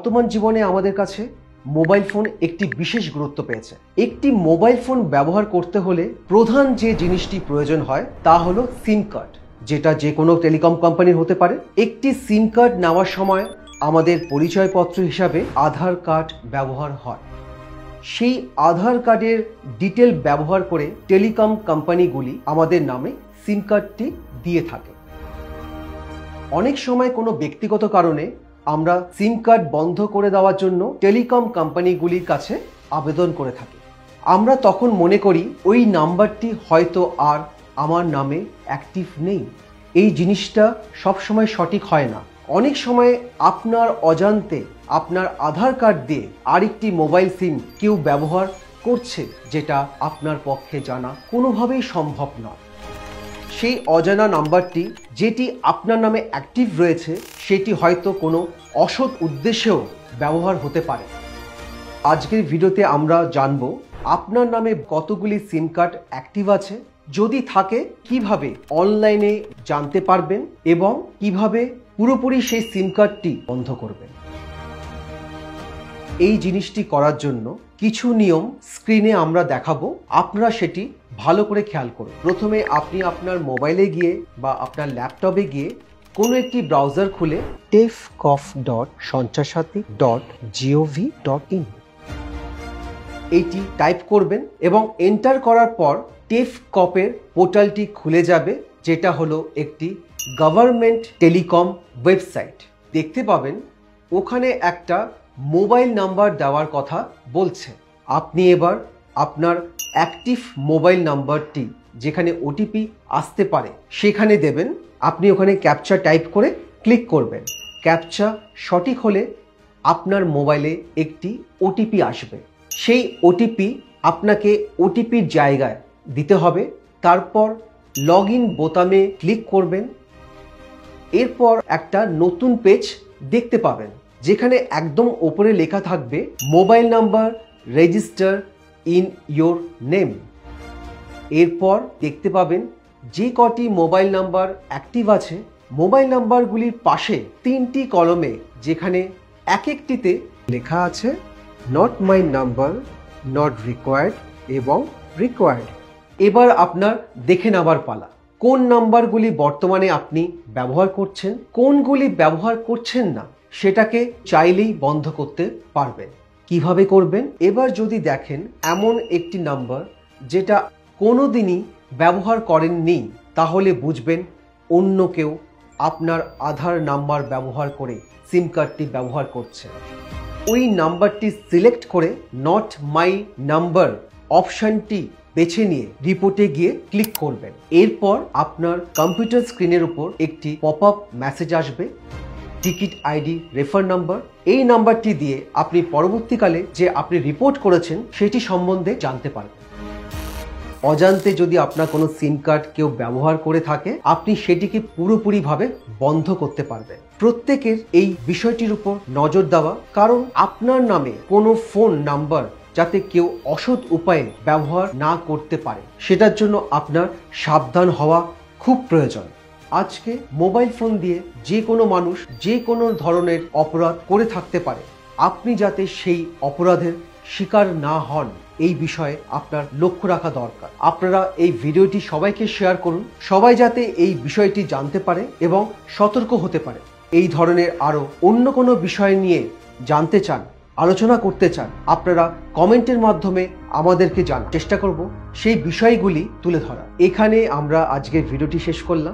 বর্তমান জীবনে আমাদের কাছে মোবাইল ফোন একটি বিশেষ গুরুত্ব পেয়েছে। একটি মোবাইল ফোন ব্যবহার করতে হলে প্রধান যে জিনিসটি প্রয়োজন হয় তা হলো সিম কার্ড, যেটা যে কোনো টেলিকম কোম্পানির হতে পারে। একটি সিম কার্ড নেওয়ার সময় আমাদের পরিচয়পত্র হিসাবে আধার কার্ড ব্যবহার হয়। সেই আধার কার্ডের ডিটেল ব্যবহার করে টেলিকম কোম্পানিগুলি আমাদের নামে সিম কার্ডটি দিয়ে থাকে। অনেক সময় কোনো ব্যক্তিগত কারণে আমরা সিম কার্ড বন্ধ করে দেওয়ার জন্য টেলিকম কোম্পানিগুলির কাছে আবেদন করে থাকি। আমরা তখন মনে করি ওই নাম্বারটি হয়তো আর আমার নামে অ্যাক্টিভ নেই। এই জিনিসটা সবসময় সঠিক হয় না। অনেক সময় আপনার অজান্তে আপনার আধার কার্ড দিয়ে আরেকটি মোবাইল সিম কেউ ব্যবহার করছে, যেটা আপনার পক্ষে জানা কোনোভাবেই সম্ভব নয়। সেই অজানা নাম্বারটি যেটি আপনার নামে অ্যাক্টিভ রয়েছে সেটি হয়তো কোনো অসৎ উদ্দেশ্যেও ব্যবহার হতে পারে। আজকের ভিডিওতে আমরা জানব আপনার নামে কতগুলি সিম কার্ড অ্যাক্টিভ আছে, যদি থাকে কিভাবে অনলাইনে জানতে পারবেন এবং কিভাবে পুরোপুরি সেই সিম কার্ডটি বন্ধ করবেন। এই জিনিসটি করার জন্য কিছু নিয়ম স্ক্রিনে আমরা দেখাবো, আপনারা সেটি ভালো করে খেয়াল করুন। প্রথমে আপনি আপনার মোবাইলে গিয়ে বা আপনার ল্যাপটপে গিয়ে কোনো একটি ব্রাউজার খুলে tefcov.sanchasati.gov.in এইটি টাইপ করবেন এবং এন্টার করার পর টেফকপের পোর্টালটি খুলে যাবে, যেটা হলো একটি গভর্নমেন্ট টেলিকম ওয়েবসাইট। দেখতে পাবেন ওখানে একটা মোবাইল নাম্বার দেওয়ার কথা বলছে। আপনি এবার আপনার অ্যাক্টিভ মোবাইল নাম্বারটি, যেখানে ওটিপি আসতে পারে, সেখানে দেবেন। আপনি ওখানে ক্যাপচা টাইপ করে ক্লিক করবেন। ক্যাপচা সঠিক হলে আপনার মোবাইলে একটি ওটিপি আসবে। সেই ওটিপি আপনাকে ওটিপির জায়গায় দিতে হবে। তারপর লগ ইন বোতামে ক্লিক করবেন। এরপর একটা নতুন পেজ দেখতে পাবেন, যেখানে একদম ওপরে লেখা থাকবে mobile number register in your name. এরপর দেখতে পাবেন যে কটি মোবাইল নাম্বার অ্যাক্টিভ আছে, মোবাইল নাম্বারগুলির পাশে তিনটি কলমে, যেখানে এক একটিতে লেখা আছে not my number, not required এবং রিকোয়ার্ড। এবার আপনার দেখে নেওয়ার পালা, কোন নাম্বারগুলি বর্তমানে আপনি ব্যবহার করছেন, কোনগুলি ব্যবহার করছেন না, সেটাকে চাইলেই বন্ধ করতে পারবেন। কিভাবে করবেন? এবার যদি দেখেন এমন একটি নাম্বার যেটা কোনোদিনই ব্যবহার করেননি, তাহলে বুঝবেন অন্য কেউ আপনার আধার নাম্বার ব্যবহার করে সিম কার্ডটি ব্যবহার করছে। ওই নাম্বারটি সিলেক্ট করে নট মাই নাম্বার অপশানটি বেছে নিয়ে রিপোর্টে গিয়ে ক্লিক করবেন। এরপর আপনার কম্পিউটার স্ক্রিনের উপর একটি পপ আপ মেসেজ আসবে, টিকিট আইডি রেফার নাম্বার। এই নাম্বারটি দিয়ে আপনি পরবর্তীকালে যে আপনি রিপোর্ট করেছেন সেটি সম্বন্ধে জানতে পারবেন। অজান্তে যদি আপনার কোনো সিম কার্ড কেউ ব্যবহার করে থাকে, আপনি সেটিকে পুরোপুরিভাবে বন্ধ করতে পারবেন। প্রত্যেকের এই বিষয়টির উপর নজর দেওয়া, কারণ আপনার নামে কোনো ফোন নাম্বার যাতে কেউ অসৎ উপায়ে ব্যবহার না করতে পারে, সেটার জন্য আপনার সাবধান হওয়া খুব প্রয়োজন। আজকে মোবাইল ফোন দিয়ে যে কোনো মানুষ যে কোনো ধরনের অপরাধ করে থাকতে পারে। আপনি যাতে সেই অপরাধের শিকার না হন, এই বিষয়ে আপনার লক্ষ্য রাখা দরকার। আপনারা এই ভিডিওটি সবাইকে শেয়ার করুন, সবাই যাতে এই বিষয়টি জানতে পারে এবং সতর্ক হতে পারে। এই ধরনের আরও অন্য কোনো বিষয় নিয়ে জানতে চান, আলোচনা করতে চান, আপনারা কমেন্টের মাধ্যমে আমাদেরকে জানার চেষ্টা করব সেই বিষয়গুলি তুলে ধরা। এখানে আমরা আজকের ভিডিওটি শেষ করলাম।